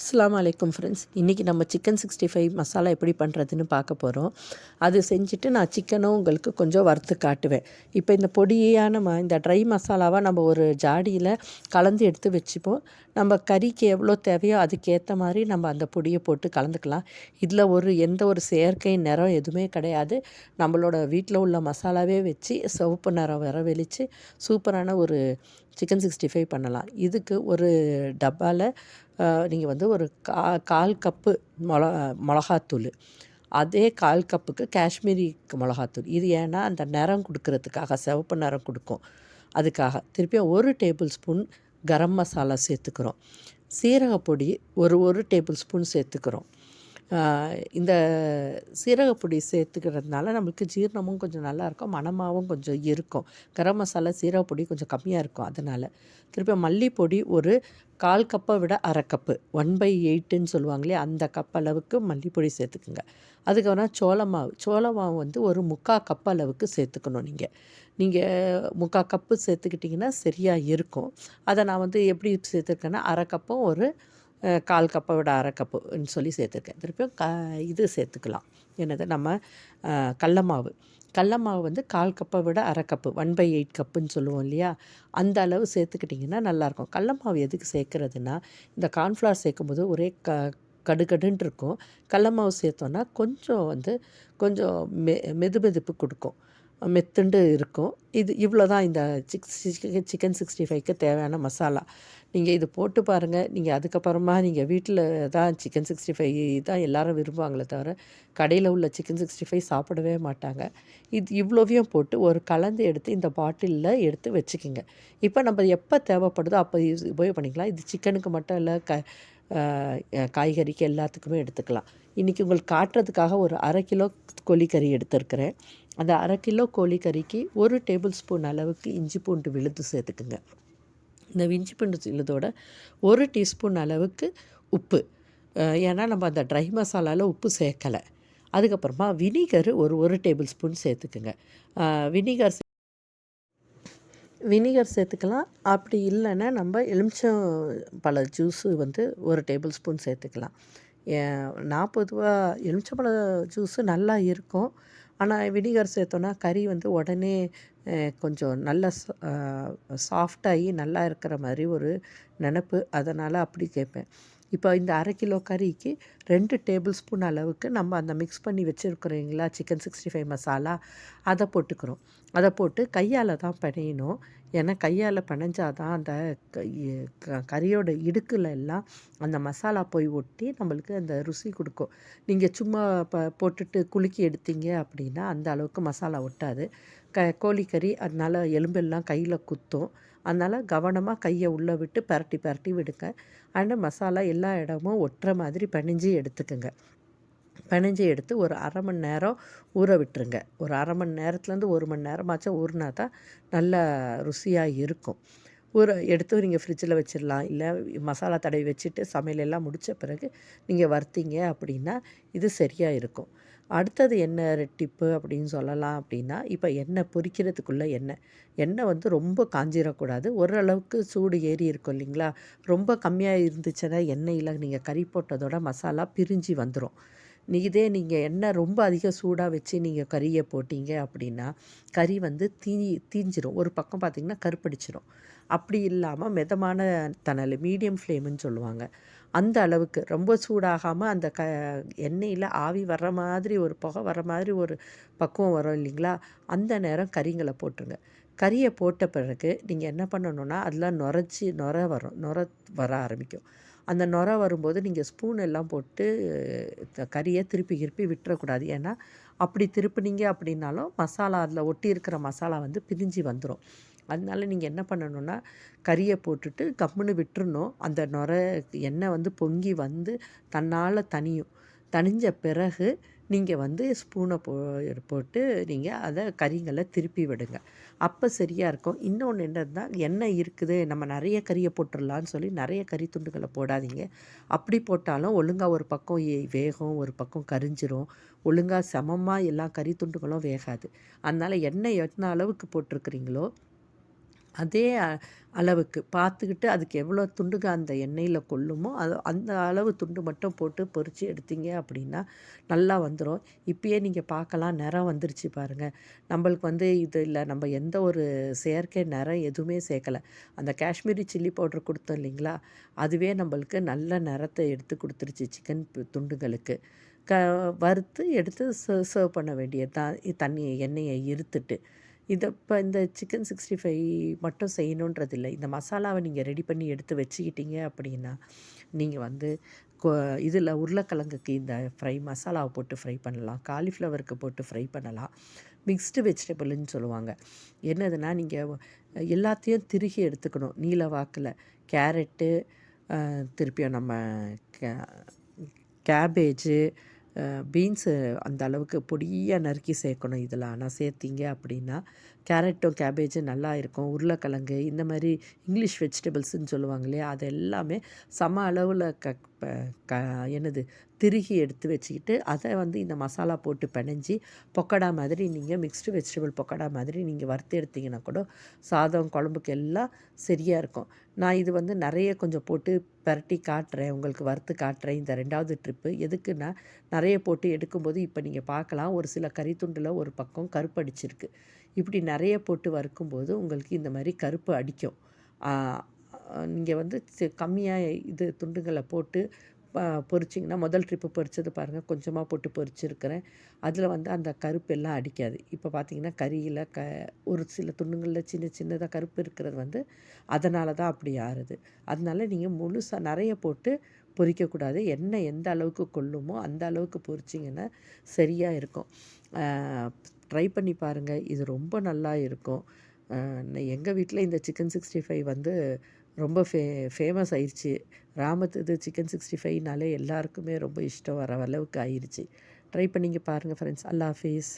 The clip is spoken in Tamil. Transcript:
அஸ்ஸலாமு அலைக்கும் ஃப்ரெண்ட்ஸ். இன்றைக்கி நம்ம சிக்கன் 65 மசாலா எப்படி பண்ணுறதுன்னு பார்க்க போகிறோம். அது செஞ்சுட்டு நான் சிக்கனும் உங்களுக்கு கொஞ்சம் வறுத்து காட்டுவேன். இப்போ இந்த பொடியான இந்த ட்ரை மசாலாவை நம்ம ஒரு ஜாடியில் கலந்து எடுத்து வச்சுப்போம். நம்ம கறிக்கு எவ்வளோ தேவையோ அதுக்கேற்ற மாதிரி நம்ம அந்த பொடியை போட்டு கலந்துக்கலாம். இதில் எந்த ஒரு செயற்கை நிறம் எதுவுமே கிடையாது. நம்மளோட வீட்டில் உள்ள மசாலாவே வச்சு சிவப்பு நிறம் வர வெளிச்சு சூப்பரான ஒரு சிக்கன் 65 பண்ணலாம். இதுக்கு ஒரு டப்பாவில் நீங்கள் ஒரு கால் கப்பு மிளகாத்தூள், அதே கால் கப்புக்கு காஷ்மீரி மிளகாத்தூள். இது ஏன்னா அந்த நிறம் கொடுக்கறதுக்காக, சிவப்பு நிறம் கொடுக்கும் அதுக்காக. திருப்பியும் 1 டேபிள் ஸ்பூன் கரம் மசாலா சேர்த்துக்கிறோம். சீரகப்பொடி ஒரு டேபிள் ஸ்பூன் சேர்த்துக்கிறோம். இந்த சீரகப்பொடி சேர்த்துக்கிறதுனால நம்மளுக்கு ஜீரணமும் கொஞ்சம் நல்லாயிருக்கும், மணமாகவும் கொஞ்சம் இருக்கும். கரம் மசாலா சீரகப்பொடி கொஞ்சம் கம்மியாக இருக்கும் அதனால். திருப்பி மல்லிப்பொடி ஒரு 1/4 கப்பை விட 1/2 கப்பு, 1/8ன்னு சொல்லுவாங்களே அந்த கப் அளவுக்கு மல்லிப்பொடி சேர்த்துக்குங்க. அதுக்கப்புறம் சோள மாவு ஒரு 3/4 கப் அளவுக்கு சேர்த்துக்கணும். நீங்கள் 3/4 கப்பு சேர்த்துக்கிட்டிங்கன்னா சரியாக இருக்கும். அதை நான் எப்படி சேர்த்துருக்கேன்னா 1/2 கப்பும் 1/4 கப்பை விட 1/2 கப்புன்னு சொல்லி சேர்த்துருக்கேன். திருப்பியும் இது சேர்த்துக்கலாம். என்னது நம்ம கடல மாவு 1/4 கப்பை விட 1/2 கப்பு, 1/8 கப்புன்னு சொல்லுவோம் இல்லையா, அந்த அளவு சேர்த்துக்கிட்டிங்கன்னா நல்லாயிருக்கும். கடல மாவு எதுக்கு சேர்க்குறதுன்னா, இந்த கார்ன்ஃப்ளவர் சேர்க்கும்போது ஒரே கடுகடுன்னு இருக்கும். கடல மாவு சேர்த்தோன்னா கொஞ்சம் மெதுமெதுப்பு கொடுக்கும், மெத்துண்டு இருக்கும். இவ்வளோ தான் இந்த சிக்கன் 65க்கு தேவையான மசாலா. நீங்கள் இது போட்டு பாருங்கள். நீங்கள் அதுக்கப்புறமா நீங்கள் வீட்டில் தான் சிக்கன் 65 தான் எல்லோரும் விரும்புவாங்களே தவிர, கடையில் உள்ள சிக்கன் 65 சாப்பிடவே மாட்டாங்க. இவ்வளோவையும் போட்டு ஒரு கலந்து எடுத்து இந்த பாட்டிலில் எடுத்து வச்சுக்கிங்க. இப்போ நம்ம எப்போ தேவைப்படுதோ அப்போ உபயோகம் பண்ணிக்கலாம். இது சிக்கனுக்கு மட்டும் இல்லை, காய்கறிக்கு எல்லாத்துக்குமே எடுத்துக்கலாம். இன்றைக்கி உங்களுக்கு காட்டுறதுக்காக ஒரு 1/2 கிலோ கோழிக்கறி எடுத்துருக்கிறேன். அந்த 1/2 கிலோ கோழிக்கறிக்கு 1 டேபிள் ஸ்பூன் அளவுக்கு இஞ்சி பூண்டு விழுது சேர்த்துக்குங்க. இந்த இஞ்சி பூண்டு விழுதோட 1 டீஸ்பூன் அளவுக்கு உப்பு, ஏன்னா நம்ம அந்த ட்ரை மசாலாவில் உப்பு சேர்க்கலை. அதுக்கப்புறமா வினிகர் ஒரு டேபிள் ஸ்பூன் சேர்த்துக்குங்க. வினிகர் சேர்த்துக்கலாம். அப்படி இல்லைன்னா நம்ம எலுமிச்சம் பழ ஜூஸு 1 டேபிள் ஸ்பூன் சேர்த்துக்கலாம். நான் பொதுவாக எலுமிச்சம்பழ ஜூஸு நல்லா இருக்கும். ஆனால் வினிகர் சேர்த்தோன்னா கறி உடனே கொஞ்சம் நல்ல சாஃப்டாகி நல்லா இருக்கிற மாதிரி ஒரு நினப்பு. அதனால் அப்படி கேட்பேன். இப்போ இந்த 1/2 கிலோ கறிக்கு 2 டேபிள் ஸ்பூன் அளவுக்கு நம்ம அந்த மிக்ஸ் பண்ணி வச்சுருக்குறீங்களா சிக்கன் 65 மசாலா, அதை போட்டுக்கிறோம். அதை போட்டு கையால் தான் பிணையணும். ஏன்னா கையால் பிணைஞ்சால் தான் அந்த கறியோட இடுக்கில் எல்லாம் அந்த மசாலா போய் ஒட்டி நம்மளுக்கு அந்த ருசி கொடுக்கும். நீங்கள் சும்மா போட்டுட்டு குலுக்கி எடுத்தீங்க அப்படின்னா அந்த அளவுக்கு மசாலா ஒட்டாது. கோழிக்கறி அதனால் எலும்பெல்லாம் கையில் குத்தும். அதனால் கவனமாக கையை உள்ளே விட்டு பரட்டி விடுங்க. அண்ட் மசாலா எல்லா இடமும் ஒட்டுற மாதிரி பிணைஞ்சி எடுத்துக்குங்க. பிணைஞ்சி எடுத்து ஒரு 1/2 மணி நேரம் ஊற விட்டுருங்க. ஒரு 1/2 மணி நேரத்துலேருந்து 1 மணி நேரமாச்சும் ஊறினா தான் நல்ல ருசியாக இருக்கும். எடுத்து நீங்கள் ஃப்ரிட்ஜில் வச்சிடலாம். இல்லை மசாலா தடவி வச்சுட்டு சமையல் எல்லாம் முடித்த பிறகு நீங்கள் வறுத்தீங்க அப்படின்னா இது சரியாக இருக்கும். அடுத்தது என்ன டிப்பு அப்படின்னு சொல்லலாம் அப்படின்னா, இப்போ எண்ணெய் பொரிக்கிறதுக்குள்ள எண்ணெய் ரொம்ப காஞ்சிடக்கூடாது. ஓரளவுக்கு சூடு ஏறி இருக்கும் இல்லைங்களா, ரொம்ப கம்மியாக இருந்துச்சுன்னா எண்ணெயில் நீங்கள் கறி போட்டதோட மசாலா பிரிஞ்சு வந்துடும். இதே நீங்கள் எண்ணெய் ரொம்ப அதிக சூடாக வச்சு நீங்கள் கறியை போட்டிங்க அப்படின்னா கறி தீஞ்சிரும். ஒரு பக்கம் பார்த்திங்கன்னா கருப்படிச்சிரும். அப்படி இல்லாமல் மிதமான தணல், மீடியம் ஃப்ளேமுன்னு சொல்லுவாங்க, அந்த அளவுக்கு ரொம்ப சூடாகாமல் அந்த எண்ணெயில் ஆவி வர்ற மாதிரி ஒரு புகை வர்ற மாதிரி ஒரு பக்குவம் வரும் இல்லைங்களா, அந்த நேரம் கறிங்களை போட்டுருங்க. கறியை போட்ட பிறகு நீங்கள் என்ன பண்ணணுன்னா, அதில் நுர வர ஆரம்பிக்கும். அந்த நுர வரும்போது நீங்கள் ஸ்பூன் எல்லாம் போட்டு கறியை திருப்பி விட்டுறக்கூடாது. ஏன்னா அப்படி திருப்பினீங்க அப்படின்னாலும் மசாலா அதில் ஒட்டி இருக்கிற மசாலா பிரிஞ்சு வந்துடும். அதனால நீங்கள் என்ன பண்ணணுன்னா, கறியை போட்டுட்டு கம்முன்னு விட்டுறணும். அந்த எண்ணெய் பொங்கி தன்னால் தணிஞ்ச பிறகு நீங்கள் ஸ்பூனை போட்டு நீங்கள் அதை கறிங்களை திருப்பி விடுங்க. அப்போ சரியாக இருக்கும். இன்னொன்று என்னன்னா, எண்ணெய் இருக்குது நம்ம நிறைய கறியை போட்டுடலான்னு சொல்லி நிறைய கறி துண்டுகளை போடாதீங்க. அப்படி போட்டாலும் ஒழுங்காக ஒரு பக்கம் வேகும், ஒரு பக்கம் கரிஞ்சிரும். ஒழுங்காக சமமாக எல்லா கறி துண்டுகளும் வேகாது. அதனால் எண்ணெய் எத்தனை அளவுக்கு போட்டிருக்கிறீங்களோ அதே அளவுக்கு பார்த்துக்கிட்டு அதுக்கு எவ்வளோ துண்டுக அந்த எண்ணெயில் கொள்ளுமோ அது அந்த அளவு துண்டு மட்டும் போட்டு பொரித்து எடுத்தீங்க அப்படின்னா நல்லா வந்துடும். இப்பயே நீங்கள் பார்க்கலாம் நிறம் வந்துருச்சு பாருங்கள். நம்மளுக்கு வந்து இது இல்லை, நம்ம எந்த ஒரு செயற்கை நிறம் எதுவுமே சேர்க்கலை. அந்த காஷ்மீரி சில்லி பவுடர் கொடுத்தோம் இல்லைங்களா, அதுவே நம்மளுக்கு நல்ல நிறத்தை எடுத்து கொடுத்துருச்சு சிக்கன் துண்டுகளுக்கு. க வறுத்து எடுத்து சர்வ் பண்ண வேண்டியது தான், தண்ணி எண்ணெயை இருத்துட்டு. இத இப்போ இந்த சிக்கன் 65 மட்டும் செய்யணுன்றது இல்ல. இந்த மசாலாவ நீங்க ரெடி பண்ணி எடுத்து வச்சுக்கிட்டீங்க அப்படின்னா, நீங்க வந்து கொ இதில உருளைக்கிழங்குக்கு இந்த மசாலாவ போட்டு ஃப்ரை பண்ணலாம். காலிஃப்ளவருக்கு போட்டு ஃப்ரை பண்ணலாம். மிக்ஸ்டு வெஜிடபிள்ன்னு சொல்லுவாங்க. என்னதுன்னா, நீங்க எல்லாத்தையும் திருகி எடுத்துக்கணும் நீல வாக்குல. கேரட்டு, திருப்பியும் நம்ம கே கேபேஜு, பீன்ஸு அந்த அளவுக்கு பொடியா நறுக்கி சேர்க்கணும் இதில. ஆனால் சேர்த்தீங்க அப்படின்னா, கேரட்டும் கேபேஜும் நல்லா இருக்கும். உருளைக்கிழங்கு இந்த மாதிரி இங்கிலீஷ் வெஜிடபிள்ஸ்ன்னு சொல்லுவாங்க இல்லையா, அது எல்லாமே சம அளவுல க என்னது திருகி எடுத்து வச்சுக்கிட்டு, அதை வந்து இந்த மசாலா போட்டு பெனஞ்சு பொக்கடா மாதிரி நீங்கள் மிக்ஸ்டு வெஜிடபிள் பொக்கடா மாதிரி நீங்கள் வறுத்து எடுத்தீங்கன்னா கூட சாதம், குழம்புக்கு எல்லாம் சரியா இருக்கும். நான் இது வந்து நிறைய கொஞ்சம் போட்டு பெரட்டி காட்டுறேன், உங்களுக்கு வறுத்து காட்டுறேன் இந்த 2வது ட்ரிப்பு. எதுக்குன்னா, நிறைய போட்டு எடுக்கும்போது இப்போ நீங்கள் பார்க்கலாம் ஒரு சில கறி துண்டில் ஒரு பக்கம் கருப்படிச்சிருக்கு. இப்படி நிறைய போட்டு வறுக்கும்போது உங்களுக்கு இந்த மாதிரி கருப்பு அடிக்கும். நீங்கள் வந்து கம்மியாக இது துண்டுகளை போட்டு பொரிச்சிங்கன்னா, முதல் ட்ரிப்பு பொரிச்சது பாருங்கள், கொஞ்சமாக போட்டு பொரிச்சிருக்கிறேன். அதில் வந்து அந்த கருப்பெல்லாம் அடிக்காது. இப்போ பார்த்தீங்கன்னா கறியில் ஒரு சில துண்டுங்களில் சின்ன சின்னதாக கருப்பு இருக்கிறது வந்து அதனால தான் அப்படி ஆறுது. அதனால நீங்கள் முழுசா நிறைய போட்டு பொரிக்கக்கூடாது. எண்ணெய் எந்த அளவுக்கு கொள்ளுமோ அந்த அளவுக்கு பொரிச்சிங்கன்னா சரியா இருக்கும். ட்ரை பண்ணி பாருங்கள், இது ரொம்ப நல்லா இருக்கும். எங்கள் வீட்டில் இந்த சிக்கன் 65 வந்து ரொம்ப ஃபேமஸ் ஆயிடுச்சு. இது சிக்கன் 65னாலே எல்லாருக்குமே ரொம்ப இஷ்டம் வர அளவுக்கு ஆயிடுச்சு. ட்ரை பண்ணிங்க பாருங்கள் ஃப்ரெண்ட்ஸ். அல்லா ஹாஃபிஸ்.